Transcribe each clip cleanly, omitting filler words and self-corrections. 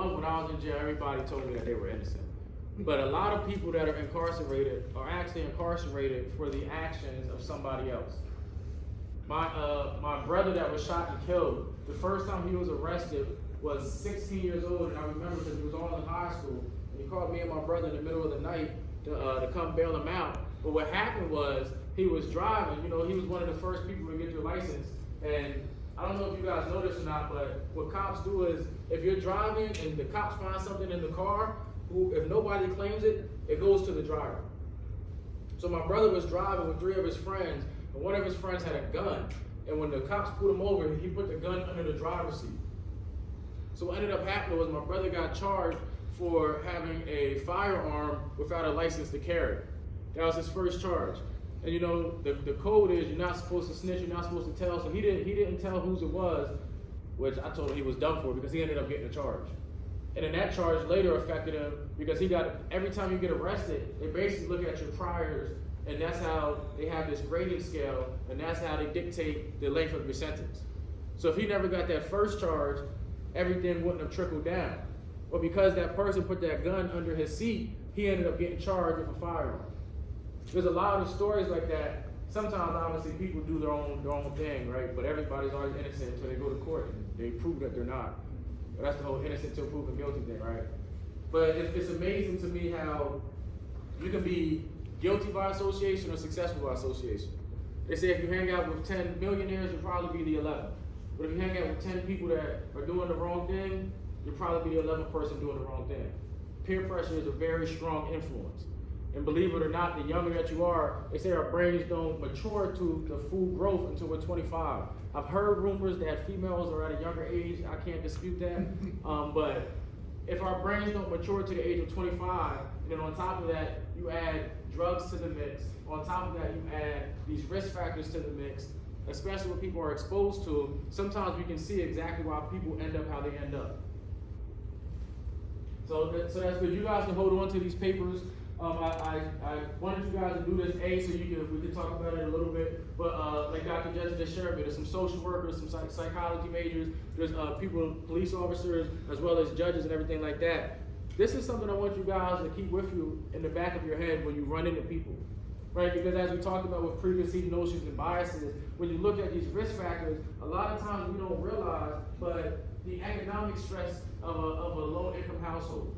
when I was in jail, everybody told me that they were innocent. But a lot of people that are incarcerated are actually incarcerated for the actions of somebody else. My brother that was shot and killed, the first time he was arrested was 16 years old, and I remember because he was all in high school, and he called me and my brother in the middle of the night to come bail him out. But what happened was, he was driving, he was one of the first people to get your license, and I don't know if you guys know this or not, but what cops do is, if you're driving and the cops find something in the car, if nobody claims it, it goes to the driver. So my brother was driving with 3 of his friends, and one of his friends had a gun, and when the cops pulled him over, he put the gun under the driver's seat. So what ended up happening was my brother got charged for having a firearm without a license to carry. That was his first charge. And the code is you're not supposed to snitch, you're not supposed to tell. So he didn't tell whose it was, which I told him he was done for because he ended up getting a charge. And then that charge later affected him because every time you get arrested, they basically look at your priors, and that's how they have this grading scale, and that's how they dictate the length of your sentence. So if he never got that first charge, everything wouldn't have trickled down. But because that person put that gun under his seat, he ended up getting charged with a firearm. There's a lot of stories like that. Sometimes, obviously, people do their own thing, right? But everybody's always innocent until they go to court and they prove that they're not. But that's the whole innocent till proven guilty thing, right? But it's amazing to me how you can be guilty by association or successful by association. They say if you hang out with 10 millionaires, you'll probably be the 11th. But if you hang out with 10 people that are doing the wrong thing, you'll probably be the 11th person doing the wrong thing. Peer pressure is a very strong influence. And believe it or not, the younger that you are, they say our brains don't mature to the full growth until we're 25. I've heard rumors that females are at a younger age. I can't dispute that. But if our brains don't mature to the age of 25, then on top of that, you add drugs to the mix. On top of that, you add these risk factors to the mix, especially what people are exposed to. Sometimes we can see exactly why people end up how they end up. So that's good. You guys can hold on to these papers. I wanted you guys to do this so we can talk about it a little bit. But like Dr. Jesse just shared me, there's some social workers, some psychology majors, there's people, police officers, as well as judges and everything like that. This is something I want you guys to keep with you in the back of your head when you run into people, right? Because as we talked about with preconceived notions and biases, when you look at these risk factors, a lot of times we don't realize, but the economic stress of a low-income household,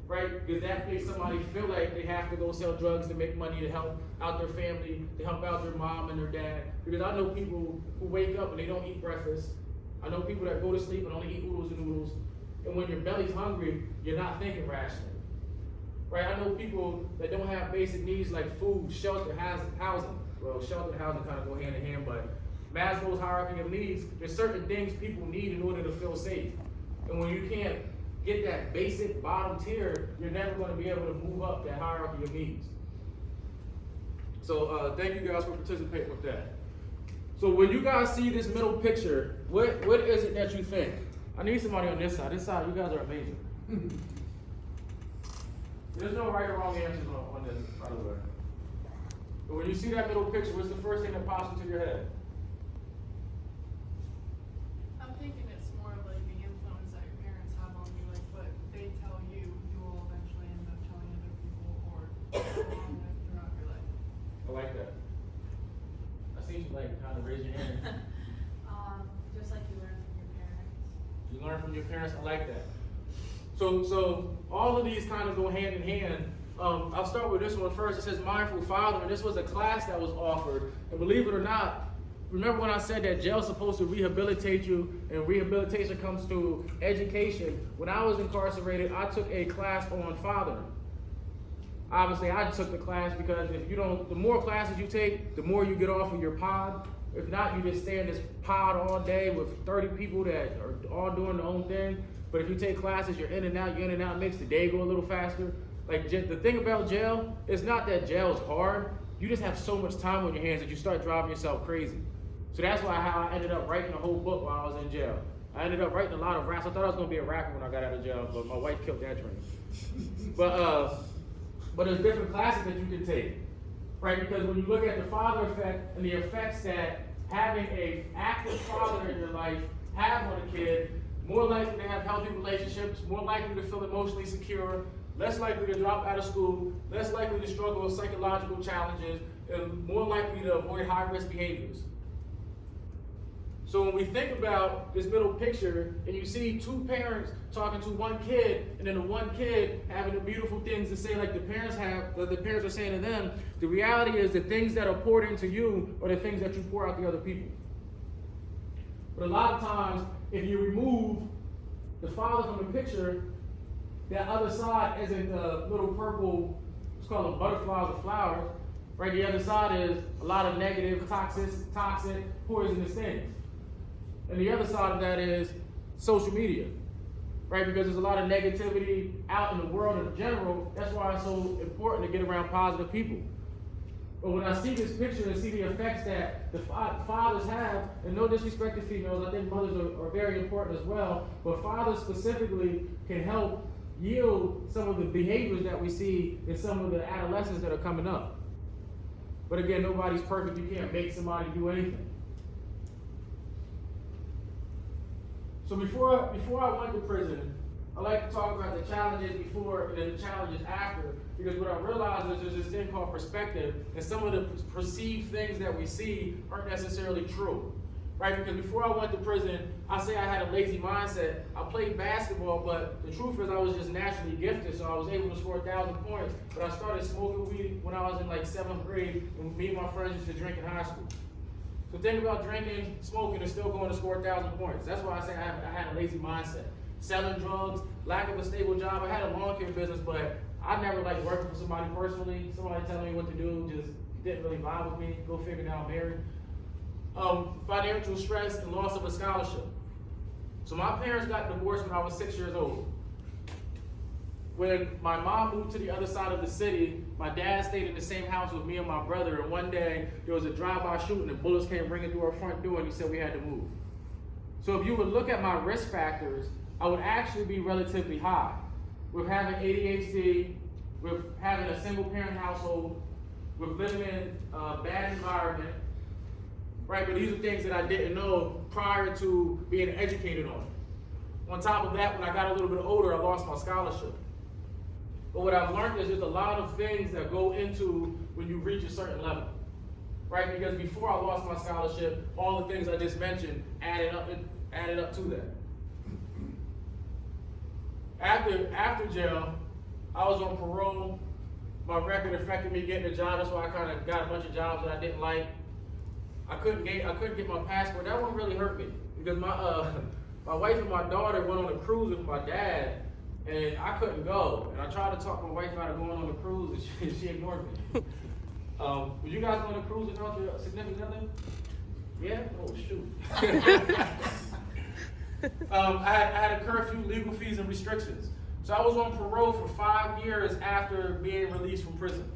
right? Because that makes somebody feel like they have to go sell drugs to make money to help out their family, to help out their mom and their dad. Because I know people who wake up and they don't eat breakfast. I know people that go to sleep and only eat oodles and noodles. And when your belly's hungry, you're not thinking rationally, right? I know people that don't have basic needs like food, shelter, housing. Well, shelter and housing kind of go hand in hand, but Maslow's hierarchy of needs, there's certain things people need in order to feel safe. And when you can't get that basic bottom tier, you're never going to be able to move up that hierarchy of needs. So thank you guys for participating with that. So when you guys see this middle picture, what is it that you think? I need somebody on this side. This side, you guys are amazing. There's no right or wrong answers on this, by the way. But when you see that middle picture, what's the first thing that pops into your head? I'm thinking it's more of like the influence that your parents have on you, like what they tell you, you will eventually end up telling other people or along with throughout your life. I like that. I see you like kind of raise your hand. Just like you learn from your parents. You learn from your parents. I like that. So all of these kind of go hand in hand. I'll start with this one first. It says mindful father, and this was a class that was offered. And believe it or not, remember when I said that jail's supposed to rehabilitate you, and rehabilitation comes to education? When I was incarcerated, I took a class on fathering. Obviously, I took the class because the more classes you take, the more you get off of your pod. If not, you just stay in this pod all day with 30 people that are all doing their own thing. But if you take classes, you're in and out mix, the day go a little faster. Like the thing about jail, it's not that jail is hard. You just have so much time on your hands that you start driving yourself crazy. So that's how I ended up writing a whole book while I was in jail. I ended up writing a lot of raps. I thought I was gonna be a rapper when I got out of jail, but my wife killed that dream. But there's different classes that you can take, right? Because when you look at the father effect and the effects that having an active father in your life have on a kid, more likely to have healthy relationships, more likely to feel emotionally secure, less likely to drop out of school, less likely to struggle with psychological challenges, and more likely to avoid high-risk behaviors. So when we think about this middle picture, and you see two parents talking to one kid, and then the one kid having the beautiful things to say like the parents have, that the parents are saying to them, the reality is the things that are poured into you are the things that you pour out to other people. But a lot of times, if you remove the father from the picture, that other side isn't the little purple, it's called them butterflies or flowers, right? The other side is a lot of negative, toxic, poisonous things. And the other side of that is social media, right? Because there's a lot of negativity out in the world in general. That's why it's so important to get around positive people. But when I see this picture and see the effects that the fathers have, and no disrespect to females, I think mothers are very important as well, but fathers specifically can help yield some of the behaviors that we see in some of the adolescents that are coming up. But again, nobody's perfect. You can't make somebody do anything. So before I went to prison, I like to talk about the challenges before and then the challenges after, because what I realized is there's this thing called perspective, and some of the perceived things that we see aren't necessarily true, right? Because before I went to prison, I say I had a lazy mindset. I played basketball, but the truth is I was just naturally gifted, so I was able to score 1,000 points. But I started smoking weed when I was in like 7th grade, and me and my friends used to drink in high school. So think about drinking, smoking, and still going to score 1,000 points. That's why I say I had a lazy mindset. Selling drugs, lack of a stable job. I had a lawn care business, but I never liked working for somebody personally. Somebody telling me what to do just didn't really vibe with me. Go figure, now I'm married. Financial stress and loss of a scholarship. So my parents got divorced when I was 6 years old. When my mom moved to the other side of the city, my dad stayed in the same house with me and my brother, and one day there was a drive-by shooting and bullets came ringing through our front door and he said we had to move. So if you would look at my risk factors, I would actually be relatively high. With having ADHD, with having a single parent household, with living in a bad environment, right? But these are things that I didn't know prior to being educated on. On top of that, when I got a little bit older, I lost my scholarship. But what I've learned is there's a lot of things that go into when you reach a certain level, right? Because before I lost my scholarship, all the things I just mentioned added up to that. After jail, I was on parole. My record affected me getting a job. That's why I kind of got a bunch of jobs that I didn't like. I couldn't get my passport. That one really hurt me because my wife and my daughter went on a cruise with my dad, and I couldn't go. And I tried to talk my wife out of going on the cruise, and she ignored me. Would you guys go on a cruise without your significant other? Yeah? Oh, shoot. I had a curfew, legal fees, and restrictions. So I was on parole for 5 years after being released from prison.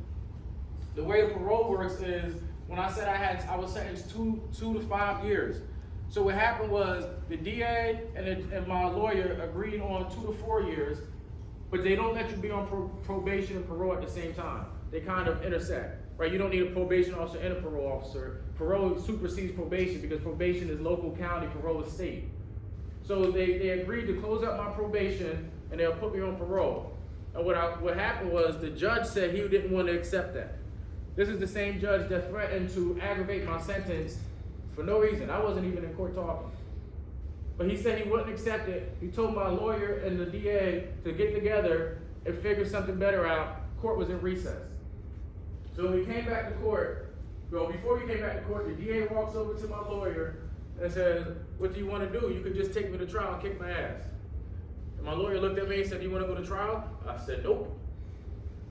The way the parole works is, when I said I was sentenced 2 to 5 years. So what happened was the DA and my lawyer agreed on 2 to 4 years, but they don't let you be on probation and parole at the same time. They kind of intersect, right? You don't need a probation officer and a parole officer. Parole supersedes probation because probation is local, county, parole is state. So they agreed to close out my probation and they'll put me on parole. And what happened was the judge said he didn't want to accept that. This is the same judge that threatened to aggravate my sentence for no reason. I wasn't even in court talking. But he said he wouldn't accept it. He told my lawyer and the DA to get together and figure something better out. Court was in recess. So when we came back to court, well, before we came back to court, the DA walks over to my lawyer and says, "What do you want to do? You could just take me to trial and kick my ass." And my lawyer looked at me and said, "Do you want to go to trial?" I said, "Nope."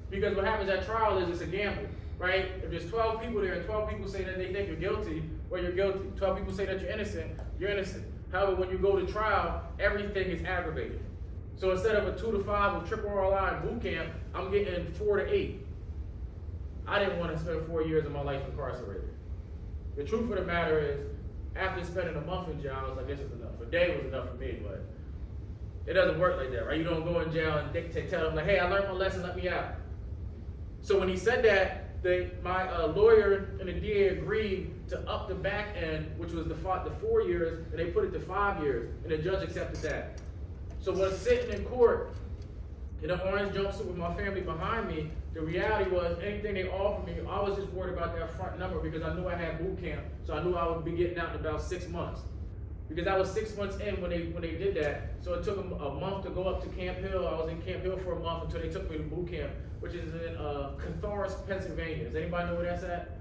Because what happens at trial is it's a gamble, right? If there's 12 people there and 12 people say that they think you're guilty, well, you're guilty. 12 people say that you're innocent, you're innocent. However, when you go to trial, everything is aggravated. So instead of a 2 to 5 with triple RLI and boot camp, I'm getting 4 to 8. I didn't want to spend 4 years of my life incarcerated. The truth of the matter is, after spending a month in jail, I was like, this is enough. A day was enough for me, but it doesn't work like that, right? You don't go in jail and tell them, like, hey, I learned my lesson, let me out. So when he said that, my lawyer and the DA agreed to up the back end, which was the 4 years, and they put it to 5 years, and the judge accepted that. So when sitting in court in an orange jumpsuit with my family behind me, the reality was anything they offered me, I was just worried about that front number because I knew I had boot camp, so I knew I would be getting out in about 6 months. Because I was 6 months in when they did that, so it took them a month to go up to Camp Hill. I was in Camp Hill for a month until they took me to boot camp, which is in Catharsis, Pennsylvania. Does anybody know where that's at?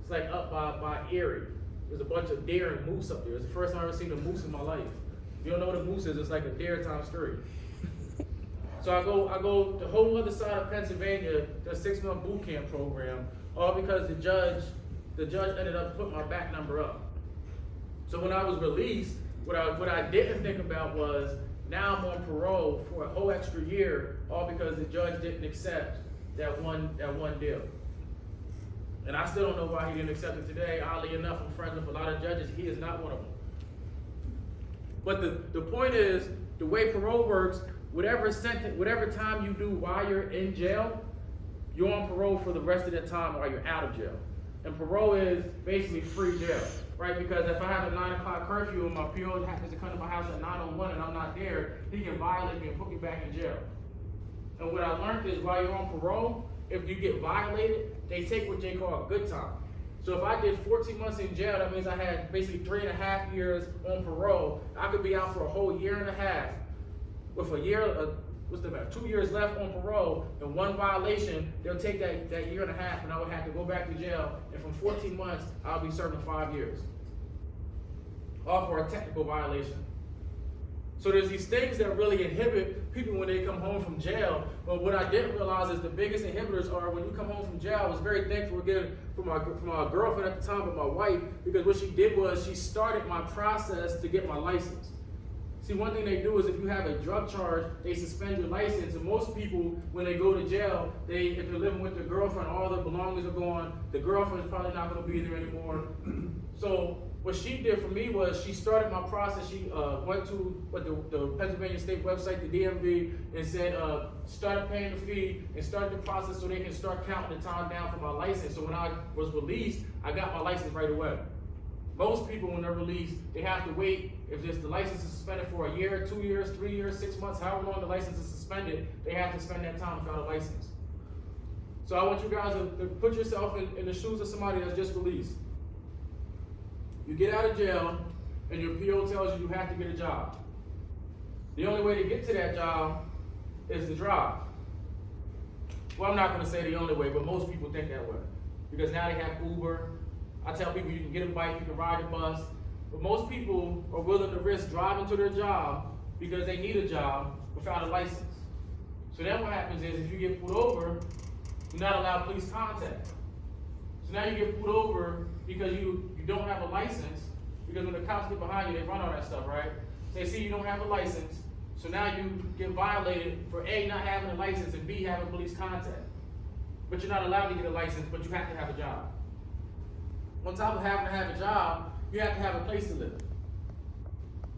It's like up by Erie. There's a bunch of deer and moose up there. It's the first time I've ever seen a moose in my life. If you don't know what a moose is, it's like a deer times 3. So I go the whole other side of Pennsylvania to a 6-month boot camp program, all because the judge ended up putting my back number up. So when I was released, what I didn't think about was now I'm on parole for a whole extra year, all because the judge didn't accept that one deal. And I still don't know why he didn't accept it today. Oddly enough, I'm friends with a lot of judges. He is not one of them. But the point is, the way parole works, whatever time you do while you're in jail, you're on parole for the rest of the time while you're out of jail. And parole is basically free jail, right? Because if I have a 9 o'clock curfew and my PO happens to come to my house at 9:01 and I'm not there, he can violate me and put me back in jail. And what I learned is while you're on parole, if you get violated, they take what they call a good time. So if I did 14 months in jail, that means I had basically 3.5 years on parole. I could be out for a whole year and a half with a year, 2 years left on parole, and one violation, they'll take that year and a half, and I would have to go back to jail, and from 14 months, I'll be serving 5 years. All for a technical violation. So there's these things that really inhibit people when they come home from jail, but what I didn't realize is the biggest inhibitors are when you come home from jail. I was very thankful again for my girlfriend at the time, but my wife, because what she did was she started my process to get my license. See, one thing they do is if you have a drug charge, they suspend your license. And most people, when they go to jail, if they're living with their girlfriend, all their belongings are gone. The girlfriend's probably not going to be there anymore. So what she did for me was she started my process. She went to the Pennsylvania State website, the DMV, and said, started paying the fee and started the process so they can start counting the time down for my license. So when I was released, I got my license right away. Most people, when they're released, they have to wait. If the license is suspended for a year, 2 years, 3 years, 6 months, however long the license is suspended, they have to spend that time without a license. So I want you guys to put yourself in the shoes of somebody that's just released. You get out of jail, and your PO tells you have to get a job. The only way to get to that job is to drive. Well, I'm not going to say the only way, but most people think that way. Because now they have Uber. I tell people you can get a bike, you can ride a bus, but most people are willing to risk driving to their job because they need a job without a license. So then what happens is if you get pulled over, you're not allowed police contact. So now you get pulled over because you don't have a license, because when the cops get behind you, they run all that stuff, right? So they see you don't have a license, so now you get violated for A, not having a license, and B, having police contact. But you're not allowed to get a license, but you have to have a job. On top of having to have a job, you have to have a place to live.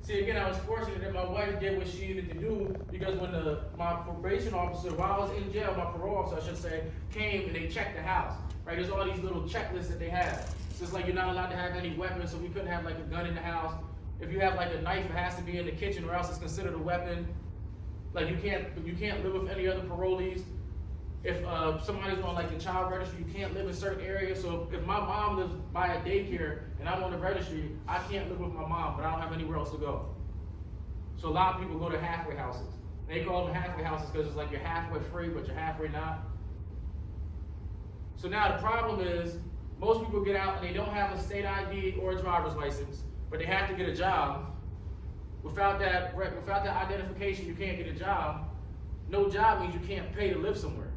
See, again, I was fortunate that my wife did what she needed to do, because when my probation officer, while I was in jail, my parole officer, I should say, came and they checked the house, right? There's all these little checklists that they have. It's just like you're not allowed to have any weapons, so we couldn't have like a gun in the house. If you have like a knife, it has to be in the kitchen or else it's considered a weapon. Like you can't live with any other parolees. If somebody's on like the child registry, you can't live in certain areas. So if my mom lives by a daycare and I'm on the registry, I can't live with my mom, but I don't have anywhere else to go. So a lot of people go to halfway houses. They call them halfway houses because it's like you're halfway free, but you're halfway not. So now the problem is most people get out and they don't have a state ID or a driver's license, but they have to get a job. Without that identification, you can't get a job. No job means you can't pay to live somewhere.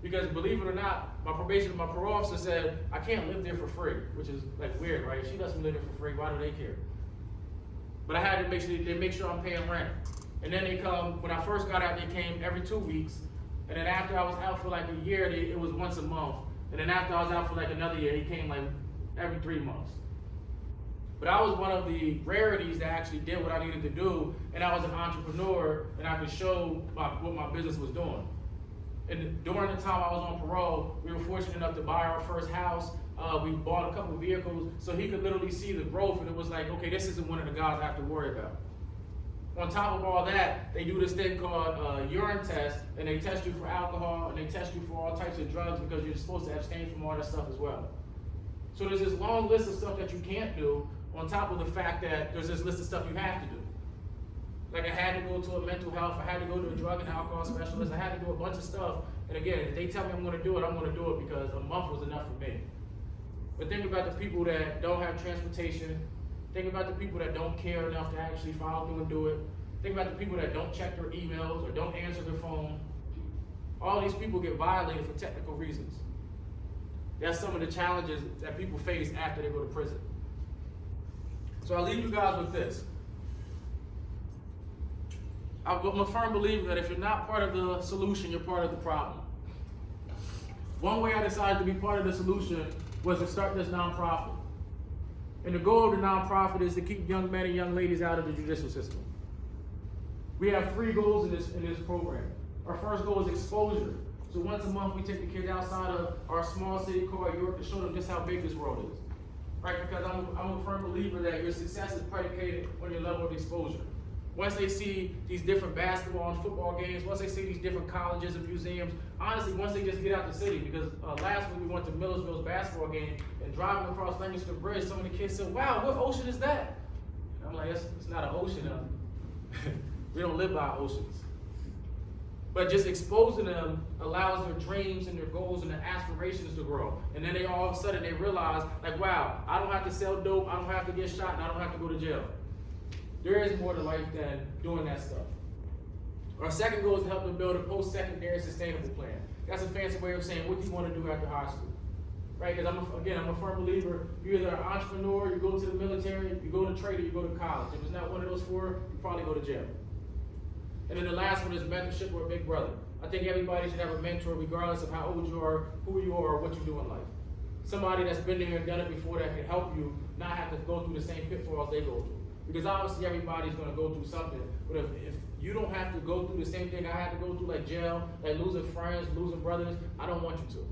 Because believe it or not, my parole officer said, I can't live there for free, which is like weird, right? If she doesn't live there for free, why do they care? But I had to make sure I'm paying rent. And then they come, when I first got out, they came every 2 weeks. And then after I was out for like a year, it was once a month. And then after I was out for like another year, he came like every 3 months. But I was one of the rarities that actually did what I needed to do, and I was an entrepreneur, and I could show what my business was doing. And during the time I was on parole, we were fortunate enough to buy our first house. We bought a couple of vehicles, so he could literally see the growth, and it was like, okay, this isn't one of the guys I have to worry about. On top of all that, they do this thing called urine test, and they test you for alcohol, and they test you for all types of drugs because you're supposed to abstain from all that stuff as well. So there's this long list of stuff that you can't do, on top of the fact that there's this list of stuff you have to do. Like I had to go to a mental health, I had to go to a drug and alcohol specialist, I had to do a bunch of stuff. And again, if they tell me I'm gonna do it, I'm gonna do it because a month was enough for me. But think about the people that don't have transportation. Think about the people that don't care enough to actually follow through and do it. Think about the people that don't check their emails or don't answer their phone. All these people get violated for technical reasons. That's some of the challenges that people face after they go to prison. So I'll leave you guys with this. I'm a firm believer that if you're not part of the solution, you're part of the problem. One way I decided to be part of the solution was to start this nonprofit. And the goal of the nonprofit is to keep young men and young ladies out of the judicial system. We have 3 goals in this program. Our first goal is exposure. So once a month we take the kids outside of our small city called York to show them just how big this world is. Right? Because I'm a firm believer that your success is predicated on your level of exposure. Once they see these different basketball and football games, once they see these different colleges and museums, honestly, once they just get out the city, because last week we went to Millersville's basketball game, and driving across Lancaster Bridge, some of the kids said, wow, what ocean is that? And I'm like, it's not an ocean. We don't live by oceans. But just exposing them allows their dreams and their goals and their aspirations to grow. And then they all of a sudden they realize, like, wow, I don't have to sell dope, I don't have to get shot, and I don't have to go to jail. There is more to life than doing that stuff. Our second goal is to help them build a post-secondary sustainable plan. That's a fancy way of saying what you want to do after high school. Right? Because I'm a firm believer, you're either an entrepreneur, you go to the military, you go to trade, or you go to college. If it's not one of those 4, you probably go to jail. And then the last one is mentorship or a big brother. I think everybody should have a mentor regardless of how old you are, who you are, or what you do in life. Somebody that's been there and done it before that can help you not have to go through the same pitfalls they go through. Because obviously everybody's going to go through something. But if you don't have to go through the same thing I had to go through, like jail, like losing friends, losing brothers, I don't want you to.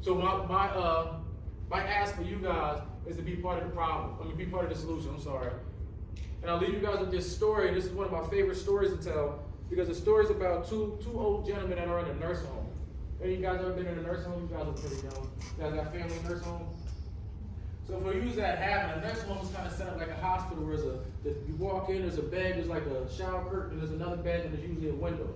So my ask for you guys is to be part of the problem. Be part of the solution, I'm sorry. And I'll leave you guys with this story. This is one of my favorite stories to tell because the story is about two old gentlemen that are in a nursing home. Any of you guys ever been in a nursing home? You guys are pretty young. You guys got family in nursing homes? So for you that have it, a nursing home is kind of set up like a hospital where you walk in, there's a bed, there's like a shower curtain, there's another bed, and there's usually a window.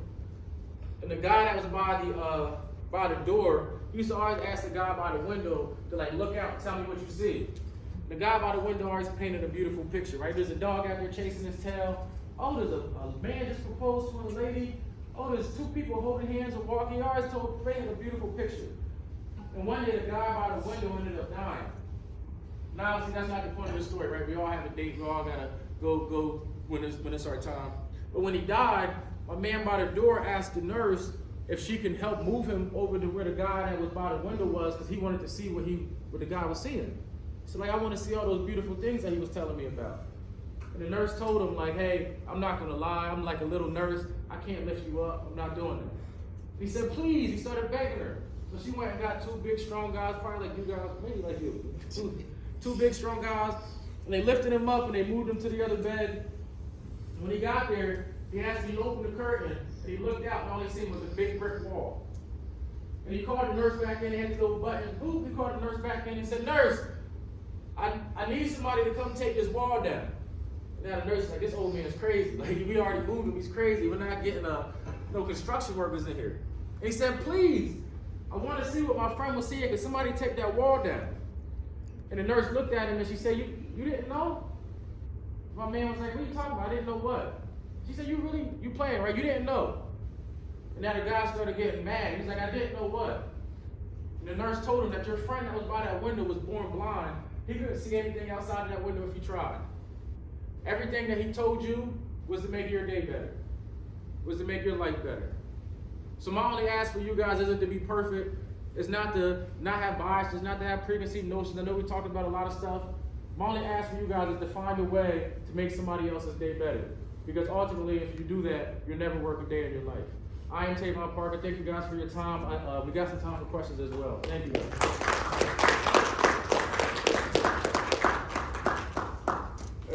And the guy that was by the door, he used to always ask the guy by the window to like look out and tell me what you see. The guy by the window always painted a beautiful picture, right? There's a dog out there chasing his tail. Oh, there's a man just proposed to a lady. Oh, there's 2 people holding hands and walking. He always painted a beautiful picture. And one day the guy by the window ended up dying. Now, see, that's not the point of the story, right? We all have a date. We all gotta go when it's our time. But when he died, a man by the door asked the nurse if she can help move him over to where the guy that was by the window was, because he wanted to see what the guy was seeing. So like, I want to see all those beautiful things that he was telling me about. And the nurse told him, like, hey, I'm not gonna lie, I'm like a little nurse. I can't lift you up. I'm not doing that. He said, please. He started begging her. So she went and got 2 big, strong guys, probably like you guys, maybe like you. Two big, strong guys, and they lifted him up and they moved him to the other bed. And when he got there, he asked me to open the curtain, and he looked out, and all he seen was a big brick wall. And he called the nurse back in, and had these little buttons. Boop, he called the nurse back in and said, nurse, I need somebody to come take this wall down. And now the nurse is like, this old man is crazy. Like, we already moved him, he's crazy. We're not getting no construction workers in here. And he said, please, I want to see what my friend was seeing. Can somebody take that wall down? And the nurse looked at him and she said, you didn't know? My man was like, what are you talking about? I didn't know what? She said, you playing, right? You didn't know. And now the guy started getting mad. He's like, I didn't know what? And the nurse told him that your friend that was by that window was born blind. He couldn't see anything outside of that window if he tried. Everything that he told you was to make your day better, was to make your life better. So my only ask for you guys isn't to be perfect. It's not to not have biases, not to have preconceived notions. I know we talked about a lot of stuff. My only ask for you guys is to find a way to make somebody else's day better. Because ultimately, if you do that, you'll never work a day in your life. I am Tavon Parker. Thank you guys for your time. We got some time for questions as well. Thank you guys.